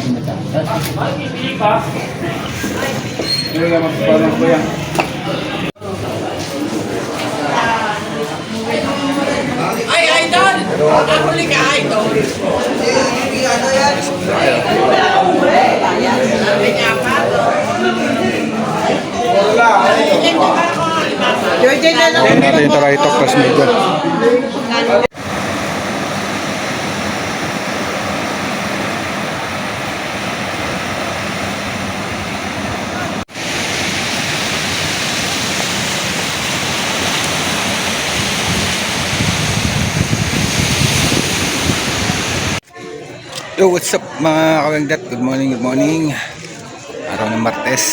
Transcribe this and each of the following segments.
Ay, idol! Ako li ka, idol! Ano yan? George na lang. Ito natin yung Taraytok plus medyo. Yo, what's up mga kawengdat? Good morning, good morning. Araw ng Martes.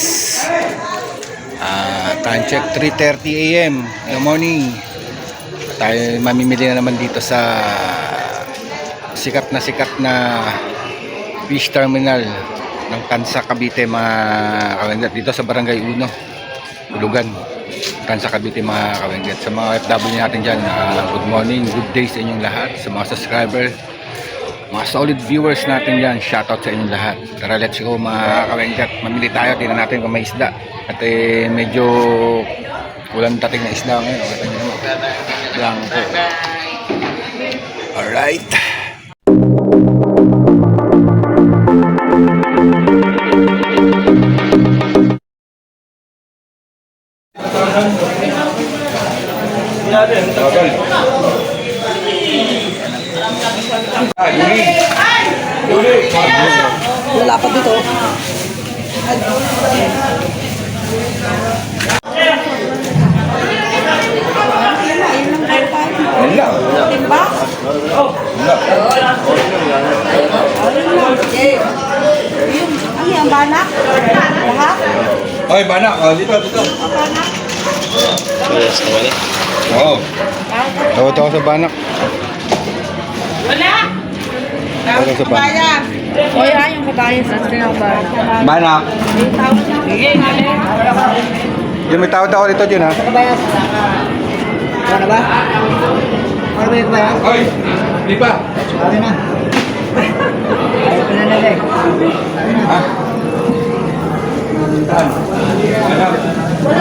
Time check 3:30 AM. Good morning. Tayo mamimili na naman dito sa sikat na fish terminal ng Tansa, Cavite mga kawengdat. Dito sa Barangay Uno, Ulugan, Tansa, Cavite mga kawengdat. Sa mga FW natin dyan, good morning, good day sa inyong lahat. Sa mga subscriber, mga solid viewers natin yan, shoutout sa inyong lahat. Tara, let's go mga kawengkat. Mamili tayo, tingnan natin kung may isda. At medyo walang dating na isda ngayon. Blanco. Alright. Wala pa dito. Wala. Timba? Ano yung banak? Lahat? Oy, banak. Dito. Banak? Oo. Tawad ako sa banak. Wala? Tawad ako sa banak. O yan, yung kabayan sa banak. Banak. Yung may tawad ako dito dyan ha. Kabayan sa ano ba? Ano ba yung kabayan? Oy, di ba? Ano na? Ayaw ko na nalang. Ha?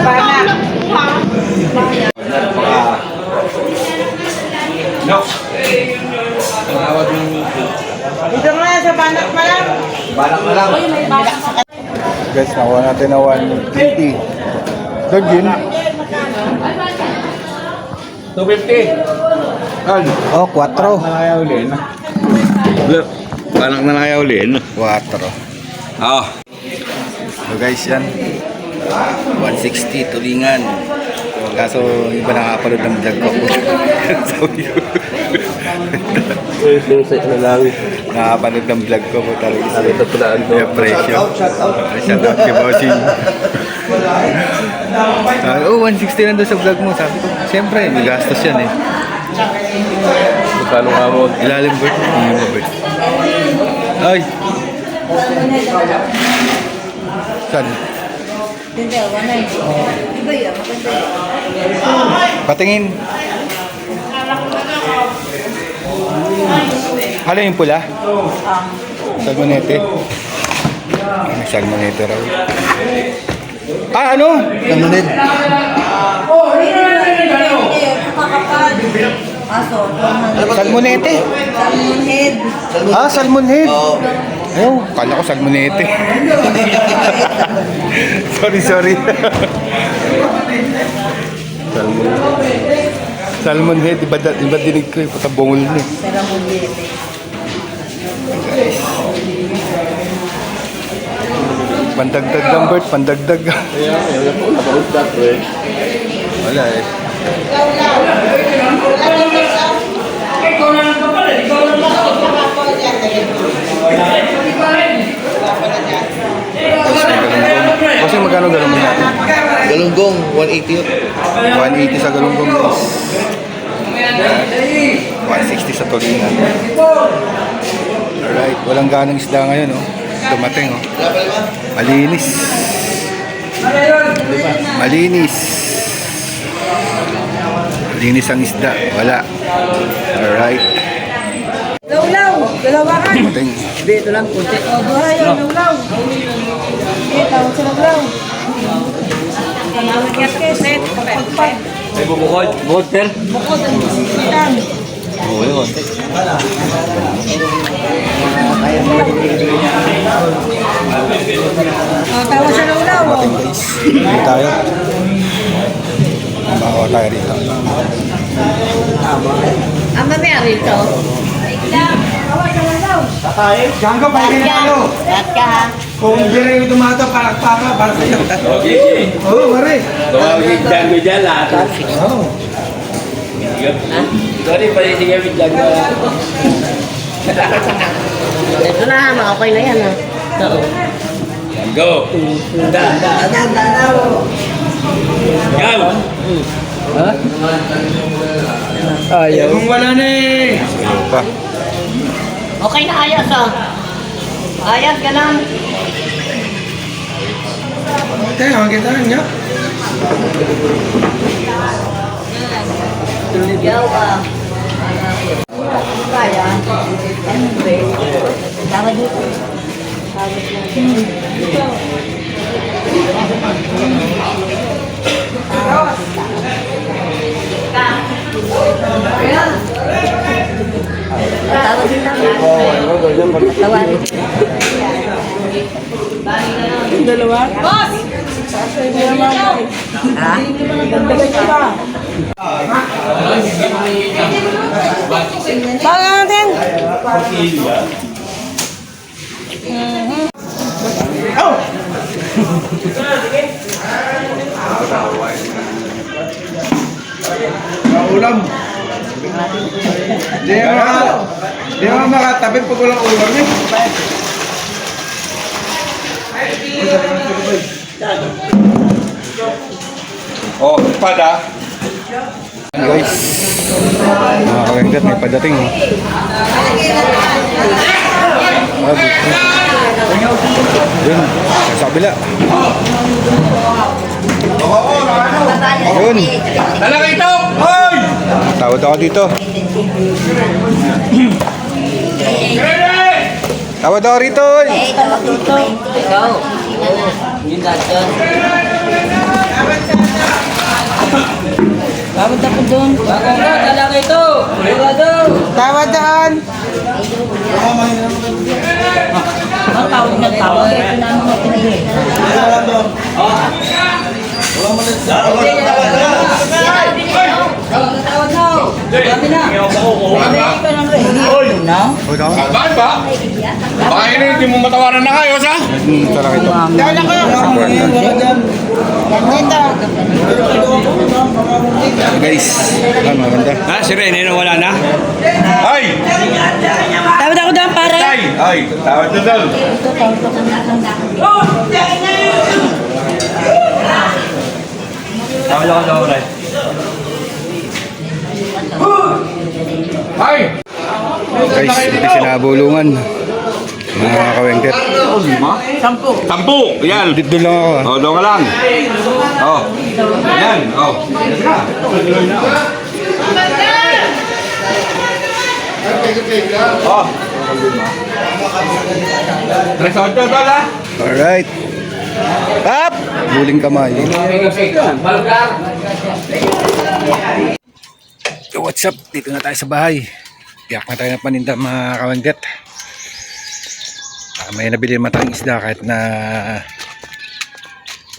Banak. No. Tawad yung Dito nga sa banak na lang. banak na lang. May banak sa Guys, nakuha natin na 150. Doon yun. 250. Al. Oh, 4. Nakaya uli na. Panak na nakaya uli na. 4. Oo. So guys, yan. 160 tulingan. Kaso iba nakapanood ng vlog ko. Sabi ko. Na lang. Nakapanood ng vlog ko po talaga. Ito pala ano. Yung presyo. Shout out kay Bossing. Oh, 160 nandun sa vlog mo. Sabi ko, siyempre, may gastos yan eh. Magkano nga mo? Ilalim bird. Hindi mo bird. Ay! Saan? Hindi, wala eh. Iba yan, maganda yan. Patingin. Ano yung pula? Salmonete. May salmonete raw. Ah, ano? Salmonete. Aso, Salmonete. salmon head. Ah, salmon head. Ayaw, kala ko salmonete. sorry. Salmon head, iba dinig ko yung patabungol niya. Salmon head. Pandagdag ng bird, pandagdag. Wala eh. Kasi magkano galunggong natin? Galunggong, 180 yun. 180 sa galunggong guys. 160 sa tulingan. Alright, walang ganang isda ngayon oh. Dumating oh. Malinis. Malinis. Malinis ang isda. Wala. Alright. Law-law! Dalawa ka. Dumating. Dito lang, kunti. O, buhay yun, lulaw. Sige, tawag sa lulaw. Pagpag. Ay, bubukod. Bukod, sir. Bukod ang bisitan. Oo, yun. O, tawag sa lulaw. o. Dumating guys. Hindi tayo. Bawa tayo rito. Ang mamaya rito. Tawag sa lulaw. Gangga, paligin na ano? Lahat ka ha. Kung hindi rin yung tumata, palakpaka, para sa'yo. Okay. Oo, mare. Tumawagin dyan ko dyan lahat. Oo. Sorry, palitin kami dyan ko. Ito na ha, okay na yan ha. Oo. Go. Da. Go. Kung wala na eh. Ano pa? Okay na, ayos ha. Ayos ka lang. Teka, magkita nga. Yaw ka. Kaya. Siyempre. Tawad dito. Tawad dito. Tawad. Dalawa. Boss! Ha? Dagdagan ka ba? Bago natin. Ulam. Di mo makatabi pag walang ulam eh. Oh, pada. Guys. Mga kawenggat, may padating. Yun. Sa kabila. Yun. Talaga ito! Hoy! Tawad ako dito. Tawad ako rito. oy. Ikaw. Yun lahat yun. Tawad ako doon. Talaga ito. Tawad daan. Ang tawag ng tawag. Ito na ang mga pinili. Tawad na. Sabi na. Sabi ka ng rehilo na. Tawad ako. Bakit ba? Baka yun hindi mo matawaran na kayo, sa? Ito lang ito. Tawad ako. Guys. Maganda. Ha? Si Rene na wala na? Ay! Tawad ako doon, pare. Ay! Tawad na daw. Tawad ako daw, Ray. Ay! Guys, hindi sinabulungan. Mga kawenggat. Sampu! Yan! Dito lang ako. Oh, doon ka lang. Oh. Yan. Oh. Oh. Resort na tol, ha? Alright. Up! Huling kamay. So what's up? Dito na tayo sa bahay. Tiyak na tayo ng paninda mga kawanggat. May nabili naman tayong isda kahit na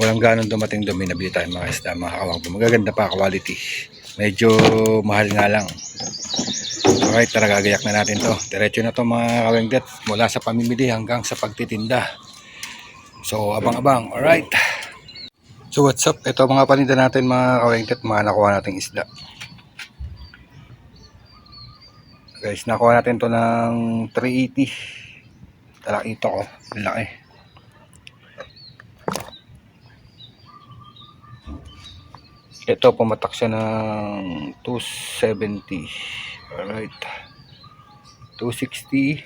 walang ganong dumating doon. May nabili tayong mga isda mga kawanggat. Magaganda pa quality. Medyo mahal nga lang. Alright, tara gagayak na natin to. Diretso na to mga kawanggat. Mula sa pamimili hanggang sa pagtitinda. So abang-abang. Alright. So what's up? Ito mga paninda natin mga kawanggat. Mga nakuha nating isda. Guys, nakuha natin to ng 380. Talaki ito ko. Laki. Ito pumatak siya ng 270. Alright. 260.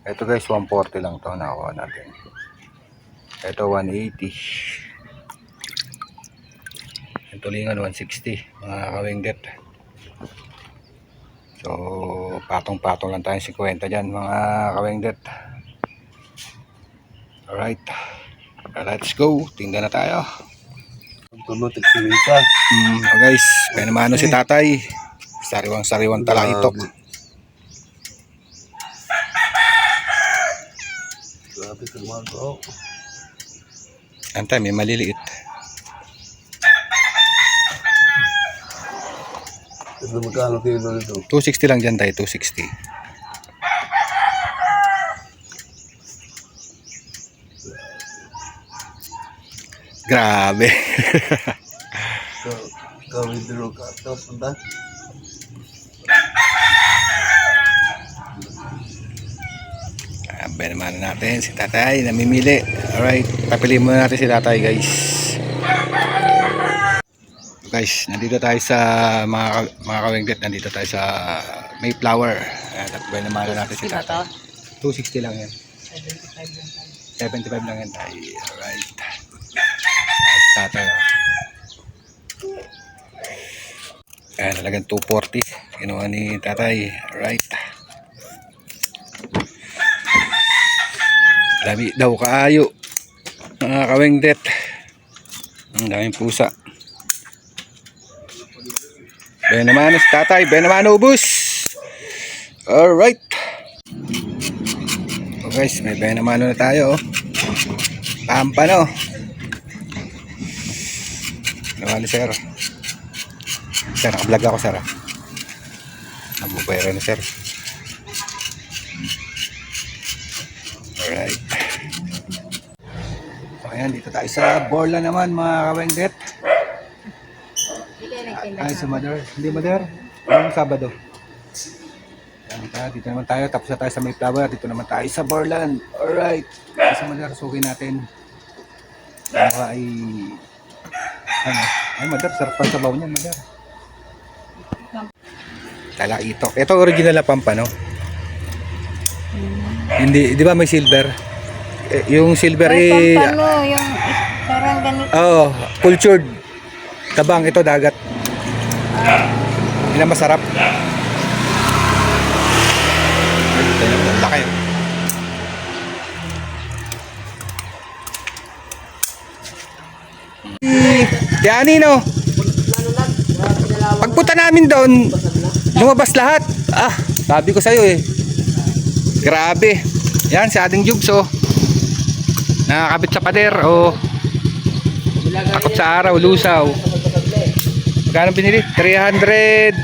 Ito guys, 140 lang to nakuha natin. Ito 180. Yung tulingan 160. Mga kawengdet. So So, patong-patong lang tayo 50 dyan mga kawengdet. Alright. Let's go. Tingnan na tayo. Oh guys, kaya naman si tatay. Sariwang talaitok. Antay, may maliliit. Magkano kilo nito? 260 lang dyan tayo, 260. Grabe. Withdraw ka. Tapos punta. Abay naman natin si tatay namimili. Alright, papiliin muna natin si tatay guys. Guys, nandito tayo sa mga kawengdet. Nandito tayo sa Mayflower. Ayan, abay naman natin si tatay. 260 lang yan. 75 lang yan tayo. Alright. Si tatay. Ayan, talagang 240. Kinuha ni tatay. Alright. Dami daw kaayo. Mga kawengdet. Ang daming pusa. Benamano si tatay. Benamano ubus. Alright. So guys, may benamano na tayo. Pampano. Nawali sir. Sir, nakablog ako sir. Nabupera na sir. Alright. So ayan, dito tayo sa Borla naman mga kawengdet. Ay, sa Mother. Hindi Mother. Ang Sabado. Dito naman tayo. Tapos na tayo sa Mayflower. Dito naman tayo sa Borland. Alright. Sa Mother, sukin natin. Ano ay... Ano? Ay, Mother. Sarap ang sabaw niyan, Mother. Talaitok. Ito original na pampano. Hindi, di ba may silver? Yung silver May pampano, yung parang ganito. oh, cultured. Tabang ito dagat. Hindi na masarap. Laki. Diani no. Pagpunta namin doon, lumabas lahat. Ah, sabi ko sa iyo eh. Grabe. Yan si ating Jubes oh. Nakakabit sa pader oh. Takot sa araw, lusaw. Magkano binili? 320.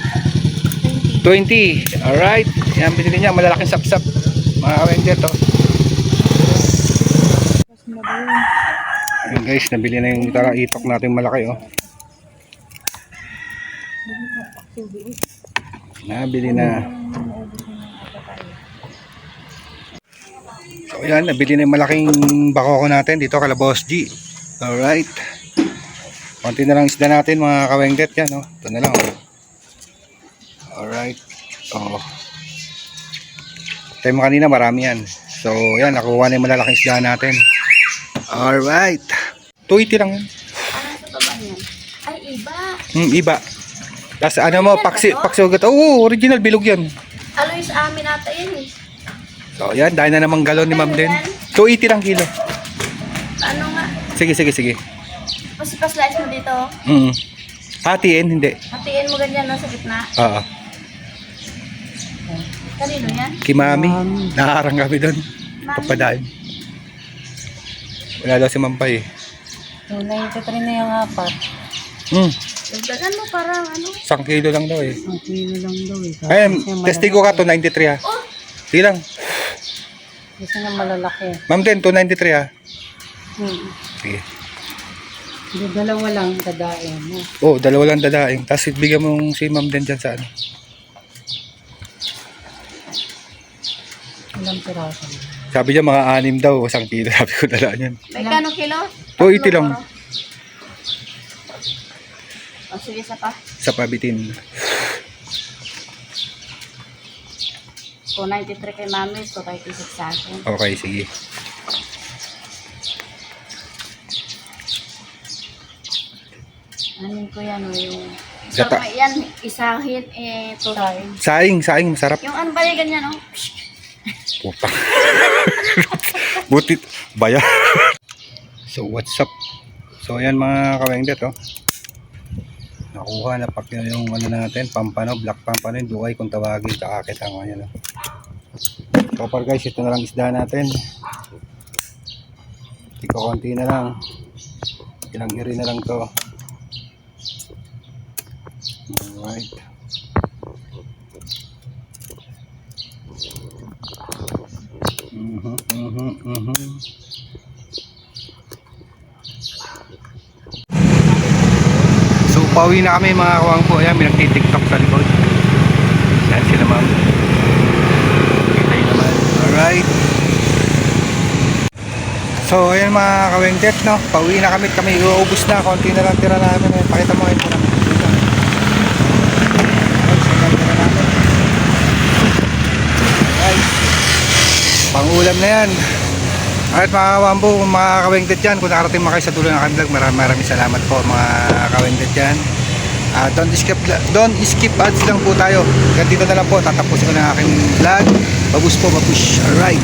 Alright. Yan binili niya, malalaking sapsap. Mga kawengdet oh. Yan guys, nabili na yung itok natin malaki oh. Nabili na. So yan, nabili na yung malaking bakoko natin dito kala Boss G. Alright. Konti na lang isda natin mga kawengdet yan oh. Ito na lang oh. Alright. Oh. Tayo kanina marami yan. So yan, nakuha na yung malalaking isda natin. Alright. 280 lang yan. Ay, iba. Iba. Tapos ano mo, paksugat. Oo, original bilog yan. Aloy sa amin ata yan eh. So yan, dahil na namang galon ni ma'am din. 280 lang kilo. Ano nga? Sige. Paslice mo dito. Hatiin, hindi. Hatiin mo ganyan no, sa gitna. Oo. Kanino yan? Kimami. Nakaarang kami doon. Papadain. Wala daw si ma'am pa eh. 93 na yung apat. Dagdagan mo parang ano? 1 kilo lang daw eh. 1 kilo lang daw eh. Ayun, testigo ka, 293 ha. Sige lang. Gusto na malalaki. Ma'am din, 293 ha. Sige. Hindi, dalawa lang dadaing. Oo, dalawa lang dadaing. Tapos bigyan mo si ma'am din dyan sa ano. Ilang piraso? Sabi niya mga 6 daw, 1 kilo. Sabi ko dalaan yan. May kano kilo? 280 lang. O sige, sa pa. Sa pabitin. 293 kay mami, 236 sa akin. Okay, sige. Anin ko yan o yung Gata. Sarap yan, isahin, Saing, masarap. yung ano ba yung ganyan, no? Puta. Butit. Baya. So, what's up? So, ayan mga kawengdet, oh. Nakuha na pak yung ano natin, pampano, black pampano, yung duay kung tawagin, kakakit ang ano. So, par guys, ito na lang isda natin. Konti na lang. Ilang iri na lang to. Alright. So pauwi na kami mga kawang po. Ayan, may nagtitiktok sa likod. Yan sila ma'am. Kita yun naman. Alright. So ayan mga kawengtet, no? Pauwi na kami. Kami uubos na. Konti na lang tira namin. Pakita mo ito namin. Pang-ulam na yan. Alright mga kawambo, mga kawengdet dyan, kung nakarating mga kayo sa dulo ng aking vlog, maraming salamat po mga kawengdet dyan. Don't skip ads lang po tayo. Ganito na lang po, tatapusin ko na aking vlog. Babus po, babush. Alright.